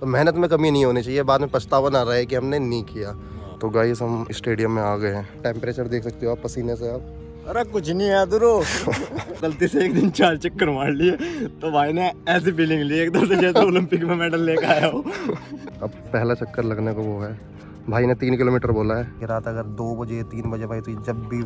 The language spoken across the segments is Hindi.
तो मेहनत में कमी नहीं होनी चाहिए, बाद में पछतावा ना रहे कि हमने नहीं किया। तो गाइस हम स्टेडियम में आ गए हैं। टेम्परेचर देख सकते हो आप पसीने से आप। अरे कुछ नहीं है दुरो गलती से एक दिन 4 चक्कर मार लिए तो भाई ने ऐसी फीलिंग ली एकदम से जैसे ओलंपिक में मेडल लेकर आया हो। अब पहला चक्कर लगने को वो है। भाई ने 3 किलोमीटर बोला है। रात अगर 2 बजे 3 बजे भाई, तो जब भी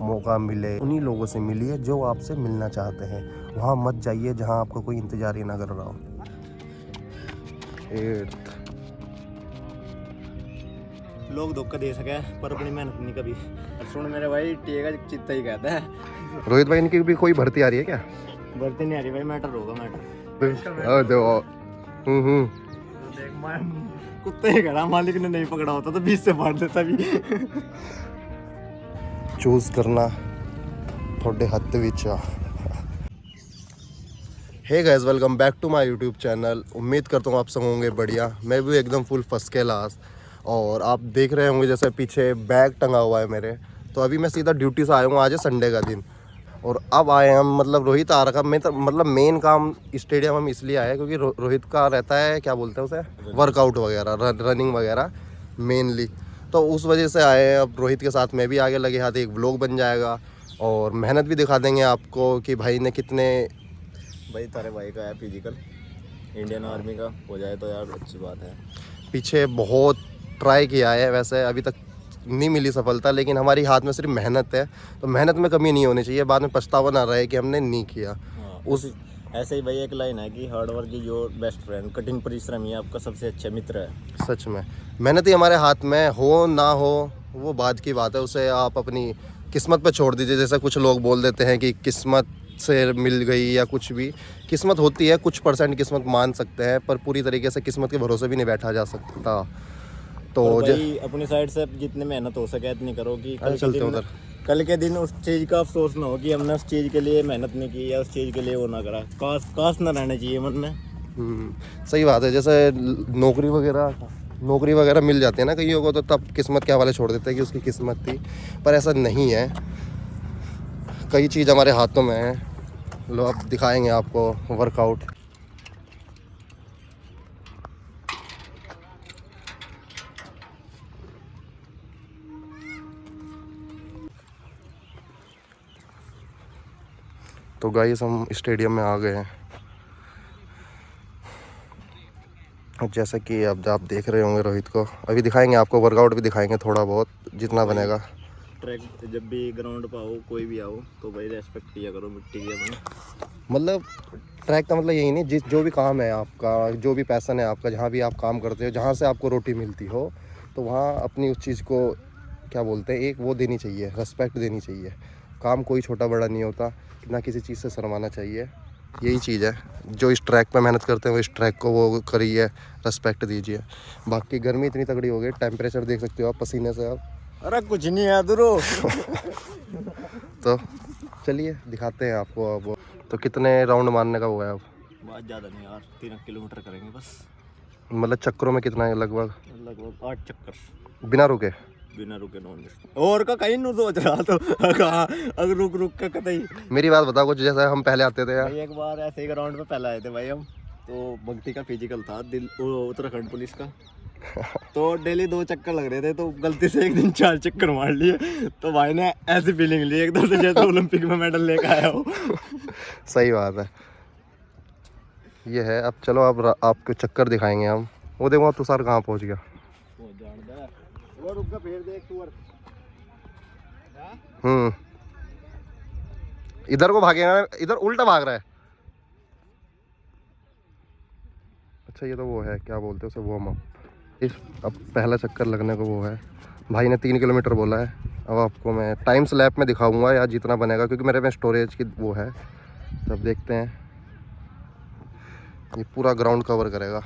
मौका मिले उन्हीं लोगों से मिलिए जो आपसे मिलना चाहते हैं। वहाँ मत जाइए जहाँ आपको कोई इंतजार ही ना कर रहा हो। लोग धोखा दे सके पर अपनी मेहनत नहीं कभी। सुन मेरे भाई टीए का चित्ता ही कहता है। रोहित भाई इनकी भी कोई भर्ती आ रही है क्या? भर्ती नहीं आ रही भाई, मैटर होगा मैटर। देख मैं कुत्ते ही करा, मालिक ने नहीं पकड़ा होता तो 20 से फाड़ देता भी। चूज करना थोड़े हद विच आ। Hey guys, welcome back to my YouTube channel. उम्मीद करता हूँ आप सब होंगे बढ़िया। मैं भी एकदम फुल फर्स्ट क्लास। और आप देख रहे होंगे जैसे पीछे बैग टंगा हुआ है मेरे। तो अभी मैं सीधा ड्यूटी से आया हूँ, आज है संडे का दिन। और अब आए हम, मतलब रोहित आ रखा। मैं तो मतलब मेन काम स्टेडियम हम इसलिए आए क्योंकि रोहित का रहता है, क्या बोलते हैं उसे, वर्कआउट वगैरह, रनिंग वगैरह मेनली। तो उस वजह से आए हैं। अब रोहित के साथ मैं भी आगे लगे हाथ, एक व्लॉग बन जाएगा और मेहनत भी दिखा देंगे आपको कि भाई ने कितने। भाई तारे भाई का है फिजिकल, इंडियन आर्मी का हो जाए तो यार अच्छी बात है। पीछे बहुत ट्राई किया है, वैसे अभी तक नहीं मिली सफलता, लेकिन हमारी हाथ में सिर्फ मेहनत है। तो मेहनत में कमी नहीं होनी चाहिए, बाद में पछतावा ना रहे कि हमने नहीं किया। उस ऐसे ही भाई एक लाइन है कि hard work is your best friend, कठिन परिश्रम ही आपका सबसे अच्छा मित्र है। सच में मेहनत ही हमारे हाथ में हो ना हो वो बाद की बात है, उसे आप अपनी किस्मत पे छोड़ दीजिए। जैसे कुछ लोग बोल देते हैं कि किस्मत से मिल गई या कुछ भी। किस्मत होती है, कुछ परसेंट किस्मत मान सकते हैं, पर पूरी तरीके से किस्मत के भरोसे भी नहीं बैठा जा सकता। तो भाई अपनी साइड से जितनी मेहनत हो सके इतनी करो कि कल के दिन उस चीज़ का अफसोस ना हो कि हमने उस चीज़ के लिए मेहनत नहीं की या उस चीज़ के लिए वो ना करा। काश ना रहना चाहिए मन में। सही बात है। जैसे नौकरी वगैरह मिल जाती है ना कईयों को, तो तब किस्मत के हवाले छोड़ देते हैं कि उसकी किस्मत थी, पर ऐसा नहीं है। कई चीज़ हमारे हाथों में है। लो अब दिखाएंगे आपको वर्कआउट। तो गाइस हम स्टेडियम में आ गए हैं। अब जैसा कि अब आप देख रहे होंगे रोहित को, अभी दिखाएंगे आपको वर्कआउट भी दिखाएंगे थोड़ा बहुत जितना बनेगा। ट्रैक जब भी ग्राउंड पर आओ, कोई भी आओ तो भाई रेस्पेक्ट किया करो मिट्टी की अपनी। मतलब ट्रैक का मतलब यही नहीं, जो भी काम है आपका, जो भी पैशन है आपका, जहाँ भी आप काम करते हो, जहाँ से आपको रोटी मिलती हो, तो वहाँ अपनी उस चीज़ को क्या बोलते हैं, एक वो देनी चाहिए, रेस्पेक्ट देनी चाहिए। काम कोई छोटा बड़ा नहीं होता, ना किसी चीज़ से शर्माना चाहिए। यही चीज़ है, जो इस ट्रैक पे मेहनत करते हैं वो इस ट्रैक को वो करिए, रेस्पेक्ट दीजिए। बाकी गर्मी इतनी तगड़ी हो गई, टेम्परेचर देख सकते हो आप पसीने से आप। अरे कुछ नहीं है दुरो। तो चलिए दिखाते हैं आपको अब। तो कितने राउंड मारने का हुआ है अब? बहुत ज़्यादा नहीं यार, 3 किलोमीटर करेंगे बस। मतलब चक्करों में कितना है? लगभग 8 चक्कर बिना रुके। बिना रुके नॉन वेज और का कहीं नहीं सोच रहा तो कहाँ अगर रुक का कतई। मेरी बात बताओ, कुछ जैसा हम पहले आते थे यार। भाई एक बार ऐसे ही ग्राउंड पे पहले आए थे भाई हम, तो भक्ति का फिजिकल था उत्तराखंड पुलिस का। तो डेली 2 चक्कर लग रहे थे, तो गलती से एक दिन 4 चक्कर मार लिए तो भाई ने ऐसी फीलिंग ली एकदम से जैसे ओलंपिक में मेडल लेकर आया हो। सही बात है। ये है। अब चलो अब आपको चक्कर दिखाएंगे हम। वो देखो तुषार कहाँ पहुँच गया। वो जानता है वो रुक का फिर देख तू। इधर को भागेगा, इधर उल्टा भाग रहा है। अच्छा ये तो वो है, क्या बोलते हैं उसे, वार्म अप। इस अब पहला चक्कर लगने को वो है। भाई ने 3 किलोमीटर बोला है। अब आपको मैं टाइम स्लैप में दिखाऊंगा या जितना बनेगा, क्योंकि मेरे में स्टोरेज की वो है। तब देखते हैं। ये पूरा ग्राउंड कवर करेगा।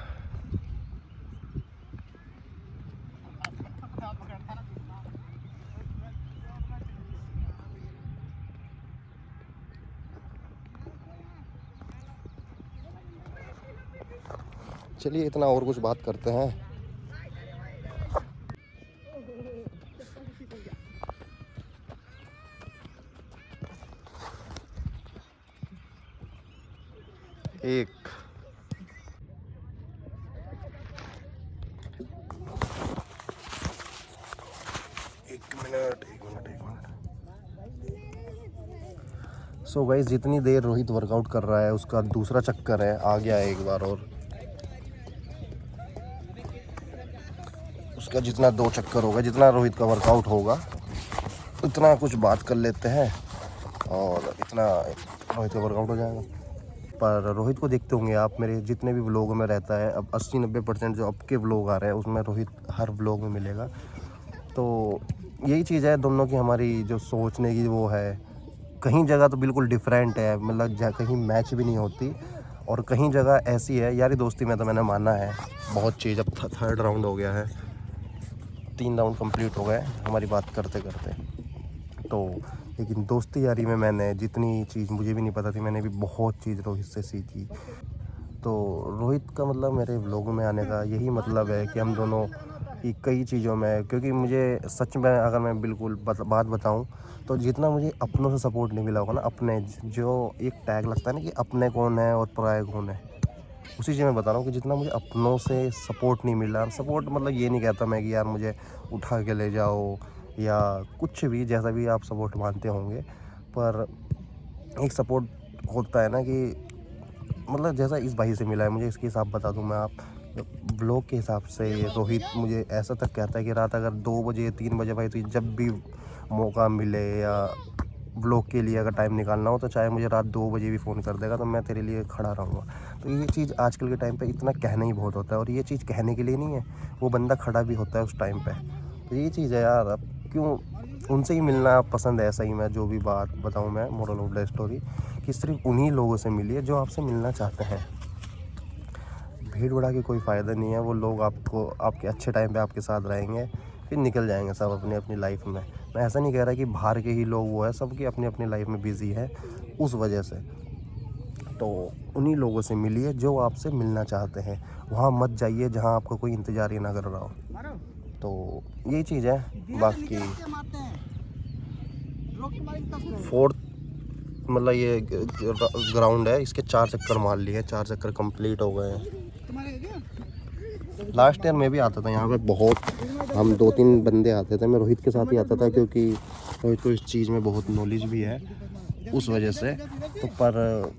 चलिए इतना और कुछ बात करते हैं। एक मिनट। सो गाइस, जितनी देर रोहित वर्कआउट कर रहा है उसका दूसरा चक्कर है, आ गया है एक बार और। उसका जितना 2 चक्कर होगा, जितना रोहित का वर्कआउट होगा उतना कुछ बात कर लेते हैं और इतना रोहित का वर्कआउट हो जाएगा। पर रोहित को देखते होंगे आप, मेरे जितने भी व्लॉग में रहता है, अब 80-90% जो अब के व्लॉग आ रहे हैं उसमें रोहित हर व्लॉग में मिलेगा। तो यही चीज़ है दोनों की, हमारी जो सोचने की वो है। कहीं जगह तो बिल्कुल डिफरेंट है, मतलब कहीं मैच भी नहीं होती और कहीं जगह ऐसी है यारी दोस्ती में तो मैंने माना है बहुत चीज़। अब 3rd राउंड हो गया है, 3 राउंड कंप्लीट हो गए हमारी बात करते करते। तो लेकिन दोस्ती यारी में मैंने जितनी चीज़ मुझे भी नहीं पता थी, मैंने भी बहुत चीज़ रोहित से सीखी। तो रोहित का मतलब मेरे व्लॉग में आने का यही मतलब है कि हम दोनों की कई चीज़ों में, क्योंकि मुझे सच में अगर मैं बिल्कुल बात बताऊं तो जितना मुझे अपनों से सपोर्ट नहीं मिला होगा ना, अपने जो एक टैग लगता है ना कि अपने कौन है और पराये कौन है, उसी चीज़ में बता रहा हूँ कि जितना मुझे अपनों से सपोर्ट नहीं मिला। सपोर्ट मतलब ये नहीं कहता मैं कि यार मुझे उठा के ले जाओ या कुछ भी, जैसा भी आप सपोर्ट मानते होंगे, पर एक सपोर्ट होता है ना कि मतलब जैसा इस भाई से मिला है मुझे, इसके हिसाब बता दूं मैं आप, ब्लॉग के हिसाब से रोहित मुझे ऐसा तक कहता है कि रात अगर 2 बजे 3 बजे भाई तो जब भी मौका मिले या ब्लॉग के लिए अगर टाइम निकालना हो तो चाहे मुझे रात 2 बजे भी फ़ोन कर देगा तो मैं तेरे लिए खड़ा रहूँगा। तो ये चीज़ आजकल के टाइम पे इतना कहना ही बहुत होता है, और ये चीज़ कहने के लिए नहीं है, वो बंदा खड़ा भी होता है उस टाइम पे। तो ये चीज़ है यार, अब क्यों उनसे ही मिलना पसंद है। ऐसा ही मैं जो भी बात बताऊँ, मैं मोरल ऑफ द स्टोरी कि सिर्फ उन्हीं लोगों से मिलिए जो आपसे मिलना चाहते हैं। भीड़ बढ़ा के कोई फ़ायदा नहीं है, वो लोग आपको आपके अच्छे टाइम पे आपके साथ रहेंगे, फिर निकल जाएंगे सब अपनी अपनी लाइफ में। मैं ऐसा नहीं कह रहा कि बाहर के ही लोग वो है, सबकी अपनी अपनी लाइफ में बिज़ी है उस वजह से। तो उन्हीं लोगों से मिलिए जो आपसे मिलना चाहते हैं, वहाँ मत जाइए जहाँ आपका कोई इंतज़ार ही ना कर रहा हो। तो यही चीज़ है। बाकी 4th मतलब ये ग्राउंड है, इसके 4 चक्कर मार लिए, 4 चक्कर कंप्लीट हो गए हैं। लास्ट ईयर मैं भी आता था यहाँ पे बहुत, हम 2-3 बंदे आते थे, मैं रोहित के साथ ही आता था क्योंकि रोहित को इस चीज़ में बहुत नॉलेज भी है उस वजह से। तो पर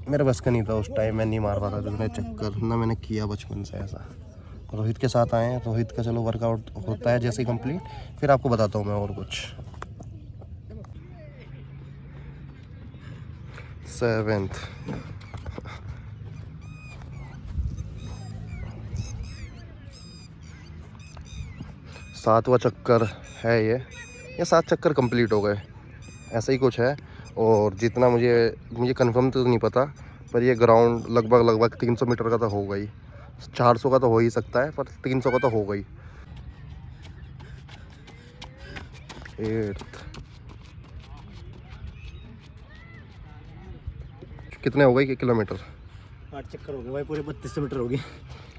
मेरे बस का नहीं था उस टाइम, मैं नहीं मार पाता था इतने चक्कर, ना मैंने किया बचपन से ऐसा। रोहित के साथ आए हैं, रोहित का चलो वर्कआउट होता है जैसे ही कंप्लीट, फिर आपको बताता हूँ मैं और कुछ। 7th 7वां चक्कर है ये 7 चक्कर कंप्लीट हो गए, ऐसा ही कुछ है। और जितना मुझे कंफर्म तो नहीं पता, पर ये ग्राउंड लगभग 300 मीटर का तो होगा ही, 400 का तो हो ही सकता है, पर 300 का तो होगा ही। 8th कितने हो गए किलोमीटर? 8 चक्कर हो गए भाई, पूरे 3200 मीटर हो गए।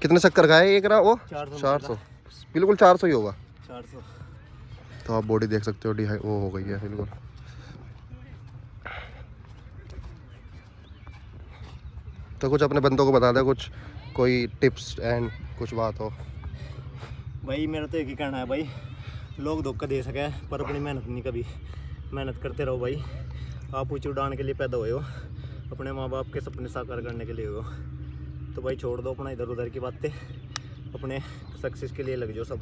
कितने चक्कर का है एक रहा वो? 400 बिल्कुल 400 ही होगा। 400। तो आप बॉडी देख सकते हो, वो हो गई है बिल्कुल। तो कुछ अपने बंदों को बता दे, कुछ कोई टिप्स एंड कुछ बात हो। भाई मेरा तो एक ही कहना है भाई, लोग धोखा दे सके पर अपनी मेहनत नहीं, कभी मेहनत करते रहो भाई। आप ऊँची उड़ान के लिए पैदा हुए हो, अपने माँ बाप के सपने साकार करने के लिए हो, तो भाई छोड़ दो अपना इधर उधर की बातें, अपने सक्सेस के लिए लग जाओ सब।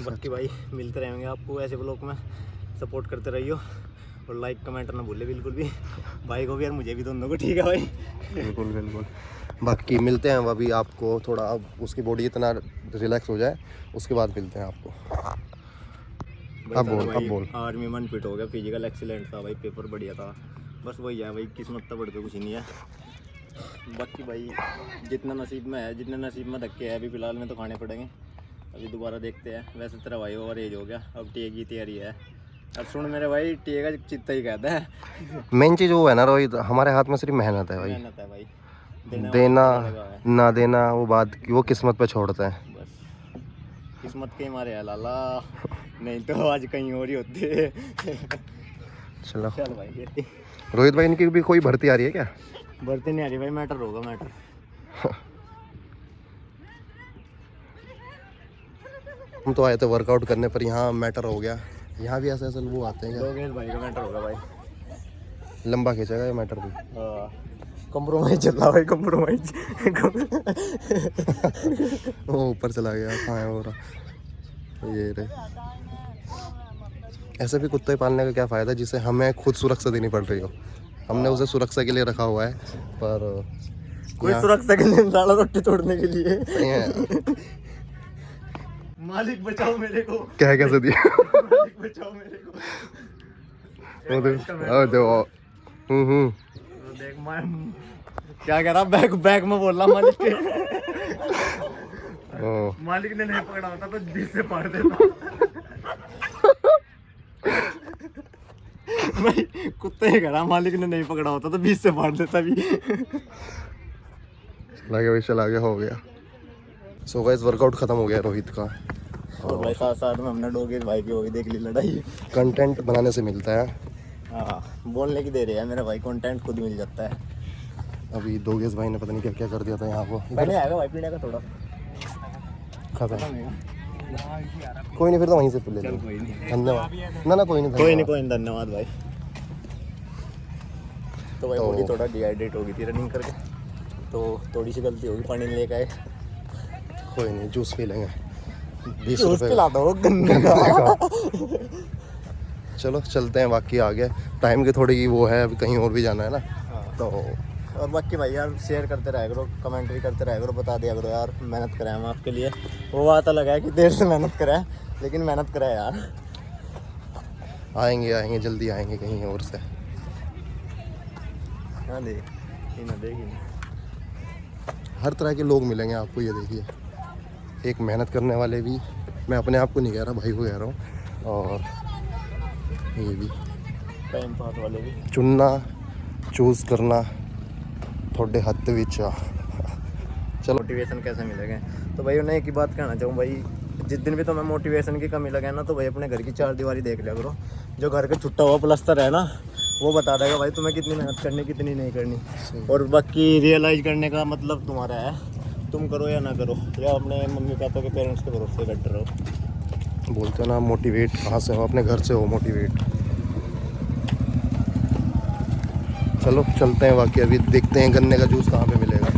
बाकी भाई मिलते रहेंगे आपको ऐसे ब्लॉग में, सपोर्ट करते रहियो और लाइक कमेंट ना भूले बिल्कुल भी, भाई को भी और मुझे भी, दोनों को। ठीक है भाई, बिल्कुल बिल्कुल। बाकी मिलते हैं अभी आपको, थोड़ा अब उसकी बॉडी इतना रिलैक्स हो जाए उसके बाद मिलते हैं आपको। अब बोल। आर्मी 1 फिट हो गया, फिजिकल एक्सीलेंट था भाई, पेपर बढ़िया था, बस वही है भाई, किस्मत तो बढ़ के कुछ नहीं है। बाकी भाई जितना नसीब में है, जितने नसीब में धक्के है अभी फ़िलहाल में तो खाने पड़ेंगे, अभी दोबारा देखते हैं। वैसे तेरा भाई ओवर एज हो गया, अब टीए की तैयारी है। अब सुन मेरे भाई, टीए का चित्ता ही कहता है। मेन चीज़ वो है ना रोहित, हमारे हाथ में सिर्फ मेहनत है भाई, मेहनत है भाई, देना ना देना वो बात वो किस्मत पे छोड़ता है। बस किस्मत के मारे है लाला, नहीं तो आज कहीं और ही होते। चलो चल भाई। रोहित भाई, इनकी भी कोई भर्ती आ रही है क्या? भर्ती नहीं आ रही भाई, मैटर होगा मैटर। हम तो आए थे वर्कआउट करने पर यहाँ मैटर हो गया। यहाँ भी ऐसे ऐसे वो आते हैं क्या? योगेश भाई का मैटर होगा भाई। लंबा खींचेगा ये मैटर भी। कंप्रोमाइज चल रहा भाई, कंप्रोमाइज। वो ऊपर चला गया, कहाँ है वो रहा, ये रे। ऐसे भी कुत्ते पालने का क्या फ़ायदा जिसे हमें खुद सुरक्षा देनी पड़ रही हो। हमने उसे सुरक्षा के लिए रखा हुआ है, पर कोई सुरक्षा के लिए साला रोटी तोड़ने के लिए। नहीं है। मालिक बचाओ मेरे को। क्या कैसे दिया? मालिक बचाओ मेरे को। देख मैं क्या कह रहा, बैग बैग में बोल रहा मालिक के। मालिक ने नहीं पकड़ा होता तो बीच से फाड़ देता। भाई कुत्ते ही कह रहा, मालिक ने नहीं पकड़ा होता तो बीच से फाड़ देता भी। चला गया हो गया। सो गाइस वर्कआउट खत्म हो गया रोहित का। और भाई साथ साथ में हमने डोगेश भाई की होगी देख ली लड़ाई। कंटेंट बनाने से मिलता है। हाँ बोलने की दे रहे हैं मेरा भाई, कंटेंट खुद मिल जाता है। अभी दोगेश भाई ने पता नहीं क्या क्या कर दिया था यहाँ को। पहले आएगा भाई पीने का थोड़ा खत्म। कोई नहीं, फिर तो वहीं से ले लो। कोई नहीं, धन्यवाद। ना कोई नहीं, कोई नहीं, कोई नहीं, धन्यवाद भाई। तो भाई बॉडी थोड़ा डिहाइड्रेट हो गई थी रनिंग करके, तो थोड़ी सी गलती होगी, पानी नहीं लेकर आए। कोई नहीं, जूस पी लेंगे। 20 जूस रुपये पिला दो गन्ने का। चलो चलते हैं, बाकी आगे टाइम की थोड़ी वो है, अभी कहीं और भी जाना है ना। तो और बाकी भाई यार शेयर करते रहा करो, कमेंट्री करते रहा करो, बता दिया करो यार, मेहनत करें हम आपके लिए। वो बात अलग है कि देर से मेहनत करें, लेकिन मेहनत करें यार। आएंगे जल्दी आएंगे कहीं और से। हाँ देख हर तरह के लोग मिलेंगे आपको, ये देखिए। एक मेहनत करने वाले भी, मैं अपने आप को नहीं कह रहा, भाई को कह रहा हूँ, और ये भी टाइम पास वाले भी। चुनना चूज़ करना थोड़े हद विच आ। चलो मोटिवेशन कैसे मिलेगा, तो भाई उन्हें एक ही बात कहना चाहूँ भाई, जिस दिन भी तुम्हें मोटिवेशन की कमी लगे ना, तो भाई अपने घर की चार दीवारी देख लिया करो। जो घर का छुट्टा हुआ प्लस्तर है ना, वो बता देगा भाई तुम्हें कितनी मेहनत करनी, कितनी नहीं करनी। और बाकी रियलाइज करने का मतलब तुम्हारा है, तुम करो या ना करो, या अपने मम्मी पापा के पेरेंट्स के भरोसे बैठे रहो। बोलते हो ना मोटिवेट कहाँ से हो, अपने घर से हो मोटिवेट। चलो चलते हैं, बाकी अभी देखते हैं गन्ने का जूस कहाँ पे मिलेगा।